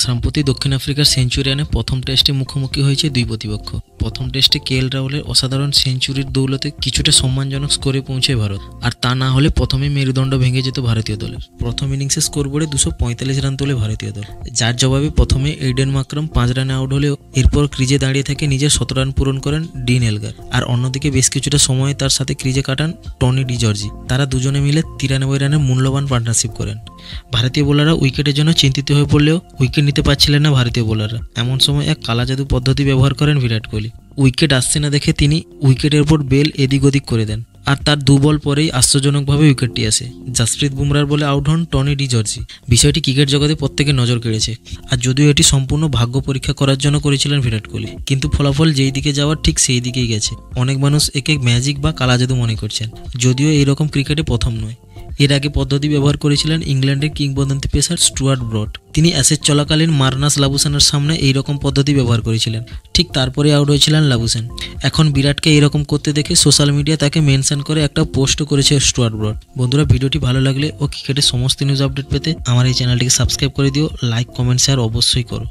সম্প্রতি দক্ষিণ আফ্রিকার সেঞ্চুরিয়ানে প্রথম টেস্টে মুখোমুখি হয়েছে দুই প্রতিপক্ষ। প্রথম টেস্টে কে এল রাহুলের অসাধারণ সেঞ্চুরির দৌলতে কিছুটা সম্মানজনক স্কোরে পৌঁছায় ভারত, আর তা না হলে প্রথমেই মেরুদণ্ড ভেঙে যেত ভারতীয় দলের। প্রথম ইনিংসে স্কোরবোর্ডে 245 রান তোলে ভারতীয় দল, যার জবাবে প্রথমে এইডেন মাকরাম 5 রানে আউট হলেও এরপর ক্রিজে দাঁড়িয়ে থেকে নিজের 17 রান পূরণ করেন ডিন এলগার। আর অন্যদিকে বেশ কিছুটা সময় তার সাথে ক্রিজে কাটান টনি ডি জর্জি। তারা দুজনে মিলে 93 রানের মূল্যবান পার্টনারশিপ করেন। ভারতীয় বোলাররা উইকেটের জন্য চিন্তিত হয়ে পড়লেও উইকেট নিতে পারছিলেন না ভারতীয় বোলাররা। এমন সময় এক কালা জাদু পদ্ধতি ব্যবহার করেন বিরাট কোহলি। উইকেট আসছে না দেখে তিনি উইকেটের উপর বেল এদিক ওদিক করে দেন, আর তার 2 বল পরেই আশ্চর্যজনকভাবে উইকেটটি আসে। জাসপ্রীত বুমরার বলে আউট হন টনি ডি জর্জি। বিষয়টি ক্রিকেট জগতে প্রত্যেকের নজর কেড়েছে। আর যদিও এটি সম্পূর্ণ ভাগ্য পরীক্ষা করার জন্য করেছিলেন বিরাট কোহলি, কিন্তু ফলাফল যেই দিকে যাওয়ার ঠিক সেই দিকেই গেছে। অনেক মানুষ একে ম্যাজিক বা কালা জাদু মনে করছেন, যদিও এইরকম ক্রিকেটে প্রথম নয়। এর আগে পদ্ধতি ব্যবহার করেছিলেন ইংল্যান্ডের কিংবদন্তি পেসার স্টুয়ার্ট ব্রড। তিনি অ্যাশেজ চলাকালীন মার্নাস লাবুসেনের সামনে এইরকম পদ্ধতি ব্যবহার করেছিলেন, ঠিক তারপরে আউট হয়েছিলেন লাবুসেন। এখন বিরাটকে এইরকম করতে দেখে সোশ্যাল মিডিয়া তাকে মেনশন করে একটা পোস্টও করেছে স্টুয়ার্ট ব্রড। বন্ধুরা, ভিডিওটি ভালো লাগলে ও ক্রিকেটের সমস্ত নিউজ আপডেট পেতে আমার এই চ্যানেলটিকে সাবস্ক্রাইব করে দিও, লাইক কমেন্ট শেয়ার অবশ্যই করো।